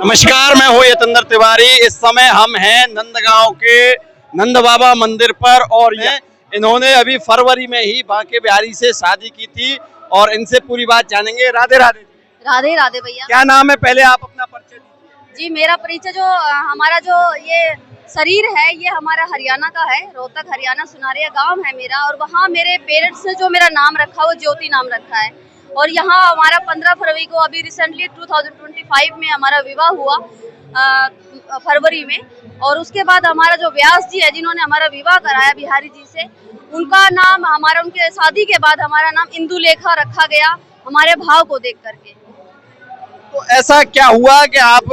नमस्कार, मैं हूँ यतेंद्र तिवारी। इस समय हम हैं नंदगांव के नंद बाबा मंदिर पर और इन्होंने अभी फरवरी में ही बांके बिहारी से शादी की थी और इनसे पूरी बात जानेंगे। राधे राधे। राधे राधे भैया। क्या नाम है, पहले आप अपना परिचय दीजिए। जी, मेरा परिचय जो हमारा जो ये शरीर है ये हमारा हरियाणा का है, रोहतक हरियाणा सुनारिया गांव है मेरा, और वहाँ मेरे पेरेंट्स ने जो मेरा नाम रखा वो ज्योति नाम रखा है। और यहाँ हमारा 15 फरवरी को अभी रिसेंटली 2025 में हमारा विवाह हुआ फरवरी में। और उसके बाद हमारा जो व्यास जी है जिन्होंने हमारा विवाह कराया बिहारी जी से, उनका नाम हमारा, उनके शादी के बाद हमारा नाम इंदुलेखा रखा गया हमारे भाव को देख करके। तो ऐसा क्या हुआ कि आप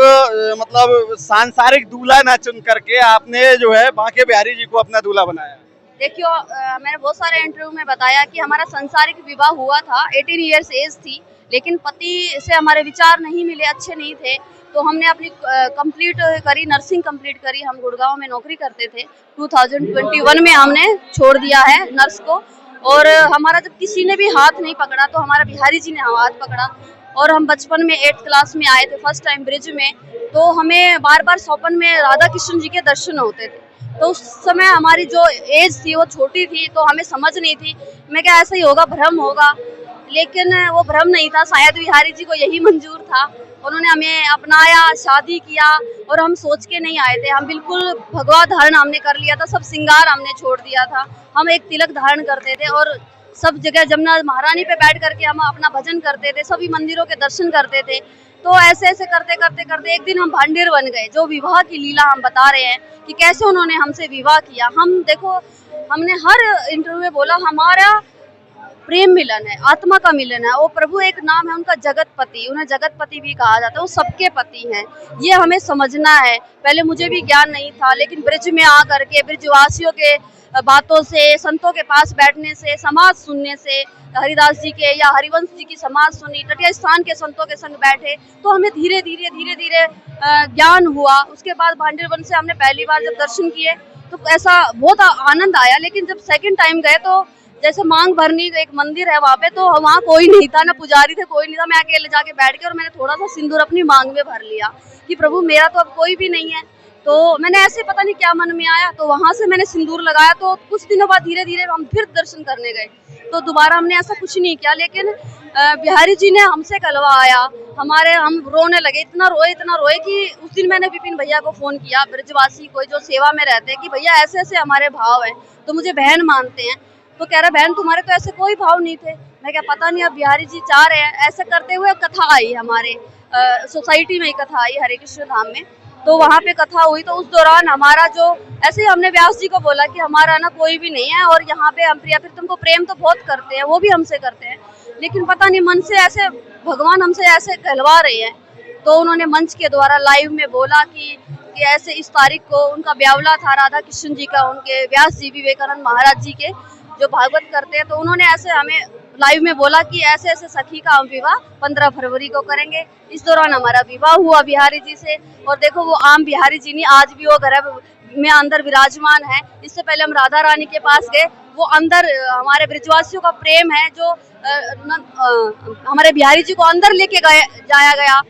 मतलब सांसारिक दूल्हा ना चुन करके आपने जो है बांके बिहारी जी को अपना दूल्हा बनाया? देखियो, मैंने बहुत सारे इंटरव्यू में बताया कि हमारा संसारिक विवाह हुआ था, 18 इयर्स एज थी, लेकिन पति से हमारे विचार नहीं मिले, अच्छे नहीं थे, तो हमने अपनी कंप्लीट करी, नर्सिंग कंप्लीट करी। हम गुड़गांव में नौकरी करते थे। 2021 में हमने छोड़ दिया है नर्स को। और हमारा जब किसी ने भी हाथ नहीं पकड़ा तो हमारा बिहारी जी ने हाथ पकड़ा। और हम बचपन में 8th क्लास में आए थे फर्स्ट टाइम ब्रिज में, तो हमें बार बार स्वप्न में राधा कृष्ण जी के दर्शन होते थे। तो उस समय हमारी जो एज थी वो छोटी थी, तो हमें समझ नहीं थी। मैं क्या ऐसा ही होगा, भ्रम होगा, लेकिन वो भ्रम नहीं था, शायद बिहारी जी को यही मंजूर था। उन्होंने हमें अपनाया, शादी किया, और हम सोच के नहीं आए थे। हम बिल्कुल भगवा धारण हमने कर लिया था, सब श्रृंगार हमने छोड़ दिया था। हम एक तिलक धारण करते थे और सब जगह जमुना महारानी पे बैठ करके हम अपना भजन करते थे, सभी मंदिरों के दर्शन करते थे। तो ऐसे ऐसे करते करते करते एक दिन हम भांडेर बन गए। जो विवाह की लीला हम बता रहे हैं कि कैसे उन्होंने हमसे विवाह किया। हम देखो, हमने हर इंटरव्यू में बोला हमारा प्रेम मिलन है, आत्मा का मिलन है। वो प्रभु एक नाम है उनका, जगतपति, उन्हें जगतपति भी कहा जाता है। वो सबके पति हैं, ये हमें समझना है। पहले मुझे भी ज्ञान नहीं था, लेकिन ब्रिज में आ करके ब्रिजवासियों के बातों से, संतों के पास बैठने से, समाज सुनने से, हरिदास जी के या हरिवंश जी की समाज सुनी, तटीय स्थान के संतों के संग बैठे, तो हमें धीरे धीरे ज्ञान हुआ। उसके बाद भांडेर वन से हमने पहली बार जब दर्शन किए तो ऐसा बहुत आनंद आया। लेकिन जब सेकंड टाइम गए तो जैसे मांग भरनी एक मंदिर है वहाँ पे, तो वहाँ कोई नहीं था, ना पुजारी थे, कोई नहीं था। मैं अकेले जाके बैठ के और मैंने थोड़ा सा सिंदूर अपनी मांग में भर लिया कि प्रभु मेरा तो अब कोई भी नहीं है। तो मैंने ऐसे पता नहीं क्या मन में आया, तो वहाँ से मैंने सिंदूर लगाया। तो कुछ दिनों बाद धीरे धीरे हम फिर दर्शन करने गए, तो दोबारा हमने ऐसा कुछ नहीं किया। लेकिन बिहारी जी ने हमसे कलवाया, हम रोने लगे, इतना रोए कि उस दिन मैंने विपिन भैया को फोन किया, ब्रजवासी को जो सेवा में रहते हैं, कि भैया ऐसे ऐसे हमारे भाव हैं, तो मुझे बहन मानते हैं। तो कह रहा, बहन तुम्हारे तो ऐसे कोई भाव नहीं थे। मैं क्या, पता नहीं अब बिहारी जी चाह रहे हैं। ऐसे करते हुए कथा आई हमारे सोसाइटी में, ही कथा आई हरे कृष्ण धाम में। तो वहाँ पे कथा हुई, तो उस दौरान हमारा जो, ऐसे ही हमने व्यास जी को बोला कि हमारा ना कोई भी नहीं है, और यहाँ पे हम प्रिया प्रीतम को प्रेम तो बहुत करते हैं, वो भी हमसे करते हैं, लेकिन पता नहीं मन से ऐसे भगवान हमसे ऐसे कहलवा रहे हैं। तो उन्होंने मंच के द्वारा लाइव में बोला कि ऐसे इस तारीख को उनका ब्यावला था राधा कृष्ण जी का, उनके व्यास जी विवेकानंद महाराज जी के जो भागवत करते हैं। तो उन्होंने ऐसे हमें लाइव में बोला कि ऐसे ऐसे सखी का हम विवाह 15 फरवरी को करेंगे। इस दौरान हमारा विवाह हुआ बिहारी जी से। और देखो, वो आम बिहारी जी नहीं, आज भी वो गर्भ में अंदर विराजमान है। इससे पहले हम राधा रानी के पास गए, वो अंदर हमारे ब्रिजवासियों का प्रेम है जो हमारे बिहारी जी को अंदर लेके जाया गया।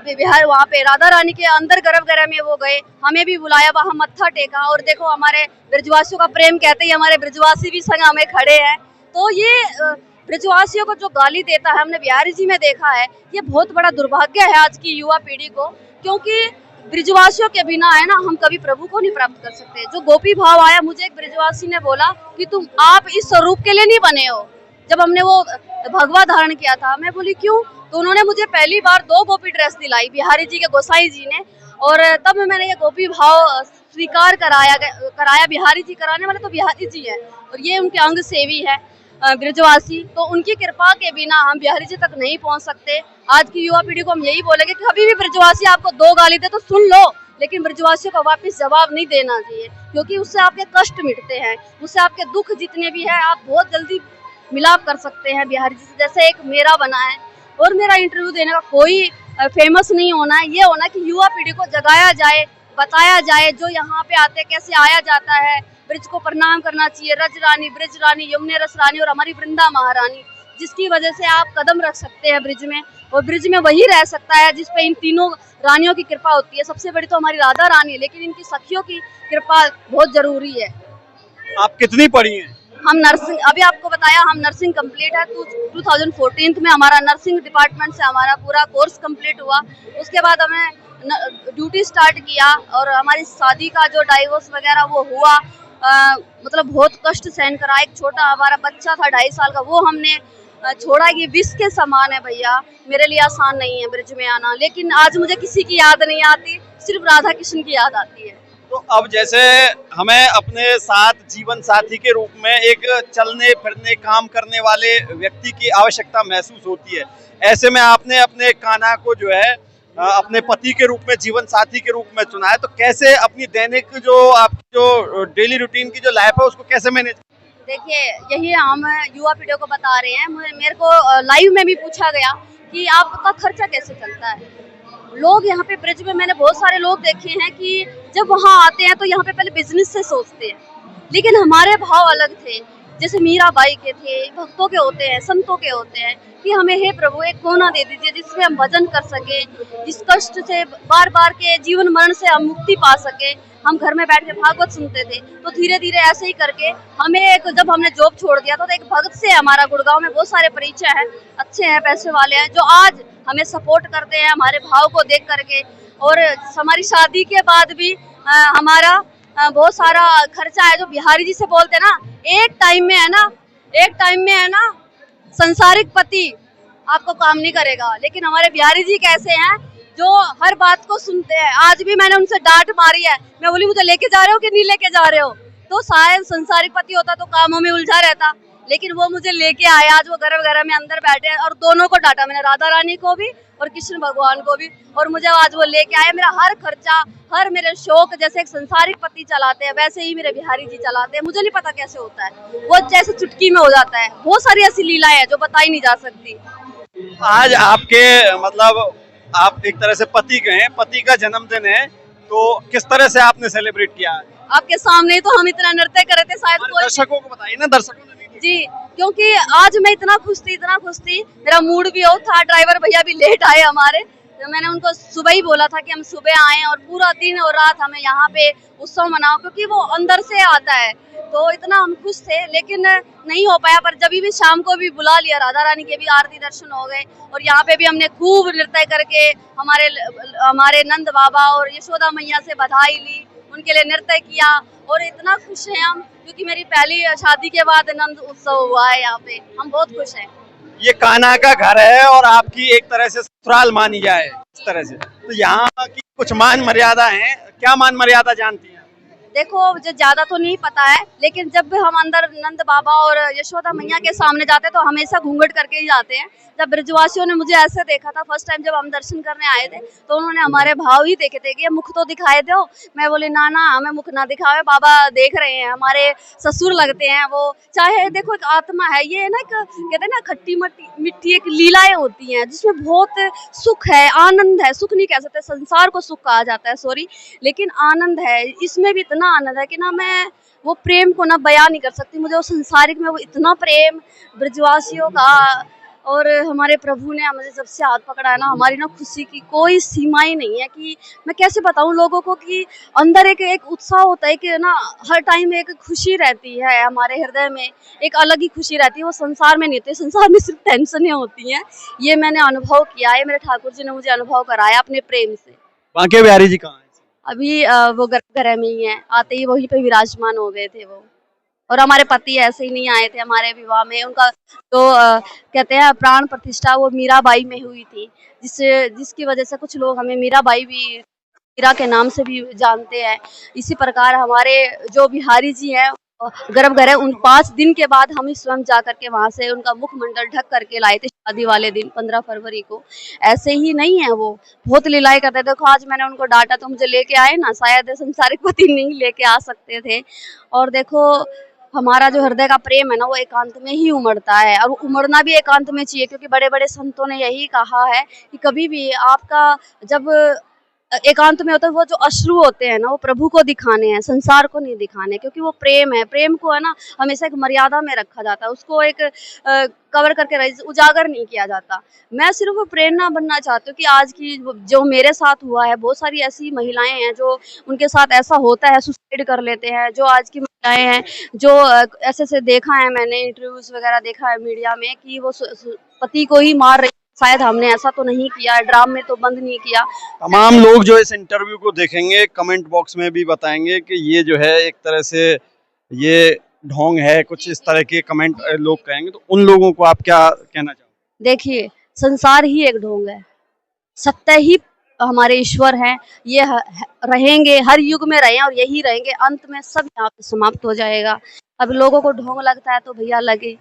बिहार वहाँ पे राधा रानी के अंदर गर्भगृह में वो गए, हमें भी बुलाया, वहाँ मत्था टेका। और देखो, हमारे ब्रजवासियों का प्रेम कहते ही हमारे ब्रजवासी भी संग हमें खड़े हैं। तो ये ब्रजवासियों को जो गाली देता है, हमने बिहारी जी में देखा है, ये बहुत बड़ा दुर्भाग्य है आज की युवा पीढ़ी को। क्योंकि ब्रजवासियों के बिना है ना, हम कभी प्रभु को नहीं प्राप्त कर सकते। जो गोपी भाव आया, मुझे एक ब्रजवासी ने बोला कि आप इस स्वरूप के लिए नहीं बने हो। जब हमने वो भगवा धारण किया था, मैं बोली क्यों? तो उन्होंने मुझे पहली बार 2 गोपी ड्रेस दिलाई, बिहारी जी के गोसाई जी ने, और तब मैंने ये गोपी भाव स्वीकार कराया। बिहारी जी कराने वाले तो बिहारी जी हैं, और ये उनके अंग सेवी है ब्रजवासी। तो उनकी कृपा के बिना हम बिहारी जी तक नहीं पहुंच सकते। आज की युवा पीढ़ी को हम यही बोलेंगे कि कभी भी ब्रजवासी आपको 2 गाली दे तो सुन लो, लेकिन ब्रजवासियों को वापस जवाब नहीं देना चाहिए, क्योंकि उससे आपके कष्ट मिटते हैं, उससे आपके दुख जितने भी है आप बहुत जल्दी मिलाप कर सकते हैं बिहारी जी से। जैसे एक मेरा बना है, और मेरा इंटरव्यू देने का कोई फेमस नहीं होना है, ये होना कि युवा पीढ़ी को जगाया जाए, बताया जाए जो यहाँ पे आते कैसे आया जाता है। ब्रिज को प्रणाम करना चाहिए, रज रानी, ब्रिज रानी, यमुने रस रानी और हमारी वृंदा महारानी, जिसकी वजह से आप कदम रख सकते हैं ब्रिज में, और ब्रिज में वही रह सकता है जिस पे इन तीनों रानियों की कृपा होती है। सबसे बड़ी तो हमारी राधा रानी है, लेकिन इनकी सखियों की कृपा बहुत जरूरी है। आप कितनी पढ़ी हैं? हम नर्सिंग, अभी आपको बताया, हम नर्सिंग कंप्लीट है। 2014 में हमारा नर्सिंग डिपार्टमेंट से हमारा पूरा कोर्स कंप्लीट हुआ। उसके बाद हमें ड्यूटी स्टार्ट किया, और हमारी शादी का जो डाइवोर्स वगैरह वो हुआ, मतलब बहुत कष्ट सहन करा। एक छोटा हमारा बच्चा था 2.5 साल का, वो हमने छोड़ा। ये विष के समान है भैया, मेरे लिए आसान नहीं है ब्रिज में आना। लेकिन आज मुझे किसी की याद नहीं आती, सिर्फ राधा कृष्ण की याद आती है। तो अब जैसे हमें अपने साथ जीवन साथी के रूप में एक चलने फिरने काम करने वाले व्यक्ति की आवश्यकता महसूस होती है, ऐसे में आपने अपने कान्हा को जो है अपने पति के रूप में, जीवन साथी के रूप में चुना है, तो कैसे अपनी दैनिक जो आपकी जो डेली रूटीन की जो लाइफ है उसको कैसे मैनेज? देखिए, यही हम युवा पीढ़ी को बता रहे हैं। मेरे को लाइव में भी पूछा गया कि आपका खर्चा कैसे चलता है। लोग यहाँ पे ब्रिज में, मैंने बहुत सारे लोग देखे हैं कि जब वहाँ आते हैं तो यहाँ पे पहले बिजनेस से सोचते हैं, लेकिन हमारे भाव अलग थे। जैसे मीराबाई के थे, भक्तों के होते हैं, संतों के होते हैं कि हमें हे प्रभु एक कोना दे दीजिए जिसमें हम भजन कर सके, इस कष्ट से, बार बार के जीवन मरण से हम मुक्ति पा सके। हम घर में बैठ के भागवत सुनते थे, तो धीरे धीरे ऐसे ही करके हमें एक, जब हमने जॉब छोड़ दिया तो एक भक्त से हमारा गुड़गांव में बहुत सारे परिचय हैं, अच्छे हैं, पैसे वाले हैं, जो आज हमें सपोर्ट करते हैं हमारे भाव को देख करके। और हमारी शादी के बाद भी हमारा बहुत सारा खर्चा है, जो बिहारी जी से बोलते हैं ना, एक टाइम में है ना संसारिक पति आपको काम नहीं करेगा। लेकिन हमारे बिहारी जी कैसे हैं, जो हर बात को सुनते हैं। आज भी मैंने उनसे डांट मारी है, मैं बोली मुझे लेके जा रहे हो कि नहीं लेके जा रहे हो, तो शायद संसारिक पति होता तो कामों में उलझा रहता, लेकिन वो मुझे लेके आए। आज वो गर्भ में अंदर बैठे हैं, और दोनों को डांटा मैंने, राधा रानी को भी और कृष्ण भगवान को भी, और मुझे आज वो लेके आए। मेरा हर खर्चा, हर मेरे शौक, जैसे एक संसारिक पति चलाते हैं वैसे ही मेरे बिहारी जी चलाते हैं। मुझे नहीं पता कैसे होता है, वो जैसे चुटकी में हो जाता है। बहुत सारी ऐसी लीलाएं हैं जो बताई नहीं जा सकती। आज आपके मतलब आप एक तरह से पति के हैं, पति का जन्मदिन है, तो किस तरह से आपने सेलिब्रेट किया? आपके सामने ही तो हम इतना नृत्य कर रहे थे, शायद कोई दर्शकों को बताइए ना, दर्शकों ने नहीं देखा। जी, क्योंकि आज मैं इतना खुश थी, मेरा मूड भी ऑफ था। ड्राइवर भैया भी लेट आए हमारे, तो मैंने उनको सुबह ही बोला था कि हम सुबह आए और पूरा दिन और रात हमें यहाँ पे उत्सव मनाओ, क्योंकि वो अंदर से आता है। तो इतना हम खुश थे, लेकिन नहीं हो पाया। पर जब भी शाम को भी बुला लिया, राधा रानी के भी आरती दर्शन हो गए, और यहाँ पे भी हमने खूब नृत्य करके हमारे नंद बाबा और यशोदा मैया से बधाई ली, उनके लिए नृत्य किया। और इतना खुश हैं हम, क्योंकि मेरी पहली शादी के बाद नंद उत्सव हुआ है यहाँ पे। हम बहुत खुश हैं। ये कान्हा का घर है और आपकी एक तरह से ससुराल मानी जाए इस तरह से, तो यहाँ की कुछ मान मर्यादा है, क्या मान मर्यादा जानती हैं? देखो, मुझे ज्यादा तो नहीं पता है, लेकिन जब हम अंदर नंद बाबा और यशोदा मैया के सामने जाते हैं तो हमेशा घूंघट करके ही जाते हैं। जब ब्रजवासियों ने मुझे ऐसे देखा था फर्स्ट टाइम, जब हम दर्शन करने आए थे, तो उन्होंने हमारे भाव ही देखे थे कि मुख तो दिखाए दो। मैं बोली ना ना, हमें मुख ना दिखावे, बाबा देख रहे हैं, हमारे ससुर लगते हैं वो। चाहे देखो, एक आत्मा है ये, ना कहते हैं ना, खट्टी मिट्टी एक लीलाएं होती हैं जिसमें बहुत सुख है, आनंद है। सुख नहीं कह सकते, संसार को सुख कहा जाता है, सॉरी, लेकिन आनंद है इसमें भी। इतना आनंद है कि ना मैं वो प्रेम को ना बयान नहीं कर सकती। मुझे वो संसारिक में वो इतना प्रेम ब्रजवासियों का, और हमारे प्रभु ने हमें जब से हाथ पकड़ा है ना, हमारी ना खुशी की कोई सीमाएं नहीं है। कि मैं कैसे बताऊं लोगों को कि अंदर एक उत्साह होता है कि ना, हर टाइम एक खुशी रहती है हमारे हृदय में, एक अलग ही खुशी रहती है। वो संसार में नहीं होती, संसार में सिर्फ टेंशनें होती हैं। ये मैंने अनुभव किया है, मेरे ठाकुर जी ने मुझे अनुभव कराया अपने प्रेम से। बांके बिहारी जी कहाँ हैं? अभी वो गर्भ में ही है, आते ही वहीं पे विराजमान हो गए थे वो। और हमारे पति ऐसे ही नहीं आए थे हमारे विवाह में। उनका तो कहते हैं प्राण प्रतिष्ठा वो मीराबाई में हुई थी, जिसकी वजह से कुछ लोग हमें मीराबाई भी, मीरा के नाम से भी जानते हैं। इसी प्रकार हमारे जो बिहारी जी हैं गर्भगृह, उन 5 दिन के बाद हम ही स्वयं जा करके वहां से उनका मुखमंडल ढक करके लाए थे शादी वाले दिन 15 फरवरी को। ऐसे ही नहीं है, वो बहुत लीलाएं करते थे। देखो, आज मैंने उनको डांटा तो मुझे लेके आए ना, शायद संसारिक पति नहीं लेके आ सकते थे। और देखो, हमारा जो हृदय का प्रेम है ना, वो एकांत में ही उमड़ता है, और उमड़ना भी एकांत में चाहिए, क्योंकि बड़े बड़े संतों ने यही कहा है कि कभी भी आपका जब एकांत में होता है, वो जो अश्रु होते हैं ना, वो प्रभु को दिखाने हैं, संसार को नहीं दिखाने, क्योंकि वो प्रेम है। प्रेम को है ना हमेशा एक मर्यादा में रखा जाता है, उसको एक कवर करके उजागर नहीं किया जाता। मैं सिर्फ प्रेरणा बनना चाहती हूँ कि आज की जो मेरे साथ हुआ है, बहुत सारी ऐसी महिलाएं हैं जो उनके साथ ऐसा होता है, सुसाइड कर लेते हैं। जो आज की महिलाएं हैं जो ऐसे देखा है, मैंने इंटरव्यूज वगैरह देखा है मीडिया में कि वो पति को ही मार रही। शायद हमने ऐसा तो नहीं किया है, ड्राम में तो बंद नहीं किया। तमाम लोग जो इस इंटरव्यू को देखेंगे कमेंट बॉक्स में भी बताएंगे कि ये जो है एक तरह से ये ढोंग है, कुछ इस तरह के कमेंट लोग कहेंगे, तो उन लोगों को आप क्या कहना चाहोगे? देखिए, संसार ही एक ढोंग है, सत्य ही हमारे ईश्वर हैं। ये रहेंगे, हर युग में रहे और यही रहेंगे, अंत में सब यहाँ पे समाप्त हो जाएगा। अब लोगों को ढोंग लगता है तो भैया लगे।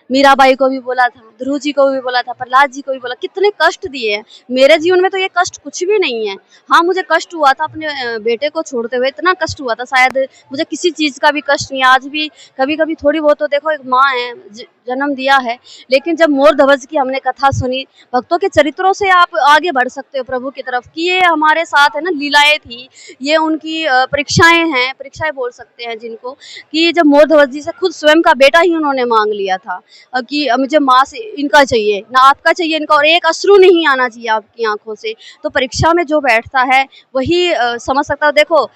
मीराबाई को भी बोला था, ध्रुव जी को भी बोला था, प्रहलाद जी को भी बोला, कितने कष्ट दिए हैं। मेरे जीवन में तो ये कष्ट कुछ भी नहीं है। हाँ, मुझे कष्ट हुआ था अपने बेटे को छोड़ते हुए, इतना कष्ट हुआ था, शायद मुझे किसी चीज़ का भी कष्ट नहीं है। आज भी कभी-कभी थोड़ी बहुत तो देखो, एक माँ है, जन्म दिया है, लेकिन जब मोर ध्वज की हमने कथा सुनी, भक्तों के चरित्रों से आप आगे बढ़ सकते हो प्रभु की तरफ, कि ये हमारे साथ है ना लीलाएँ थी, ये उनकी परीक्षाएँ हैं, परीक्षाएँ बोल सकते हैं जिनको, कि जब मोर ध्वज जी से खुद स्वयं का बेटा ही उन्होंने मांग लिया था कि मुझे माँ से इनका चाहिए ना आपका चाहिए इनका, और एक अश्रु नहीं आना चाहिए आपकी आंखों से। तो परीक्षा में जो बैठता है वही समझ सकता है। देखो,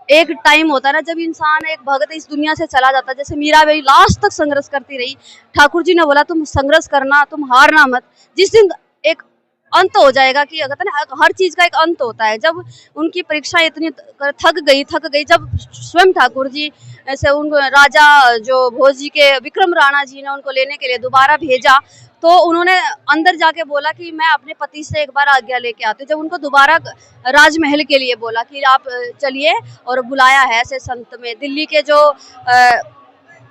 एक टाइम होता है ना जब इंसान, एक भक्त इस दुनिया से चला जाता है, जैसे मीराबाई लास्ट तक संघर्ष करती रही। ठाकुर जी ने बोला तुम संघर्ष करना, तुम हारना मत। जिस दिन एक अंत हो जाएगा, कि कहते हैं ना हर चीज का एक अंत होता है, जब उनकी परीक्षा इतनी थक गई, जब स्वयं ठाकुर जी ऐसे उनको राजा जो भोज जी के विक्रम राणा जी ने उनको लेने के लिए दोबारा भेजा, तो उन्होंने अंदर जाके बोला कि मैं अपने पति से एक बार आज्ञा लेके आती हूँ। जब उनको दोबारा राजमहल के लिए बोला कि आप चलिए, और बुलाया है ऐसे संत में, दिल्ली के जो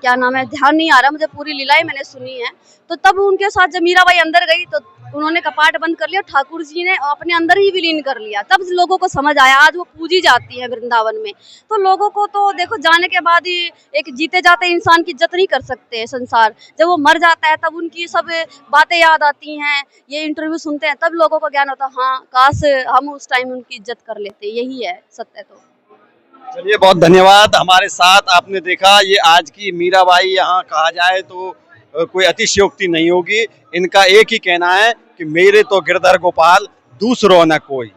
क्या नाम है, ध्यान नहीं आ रहा मुझे, पूरी लीलाएं मैंने सुनी है। तो तब उनके साथ जब मीराबाई अंदर गई तो उन्होंने कपाट बंद कर लिया, ठाकुर जी ने अपने अंदर ही विलीन कर लिया। तब लोगों को समझ आया, आज वो पूजी जाती है वृंदावन में। तो लोगों को तो देखो, जाने के बाद ही एक जीते जाते इंसान की इज्जत नहीं कर सकते हैं संसार। जब वो मर जाता है तब उनकी सब बातें याद आती हैं, ये इंटरव्यू सुनते हैं, तब लोगों को ज्ञान होता है, हाँ काश हम उस टाइम उनकी इज्जत कर लेते। यही है सत्य। तो चलिए, बहुत धन्यवाद। हमारे साथ आपने देखा, ये आज की मीराबाई यहाँ कहा जाए तो कोई अतिशयोक्ति नहीं होगी। इनका एक ही कहना है कि मेरे तो गिरधर गोपाल, दूसरों न कोई।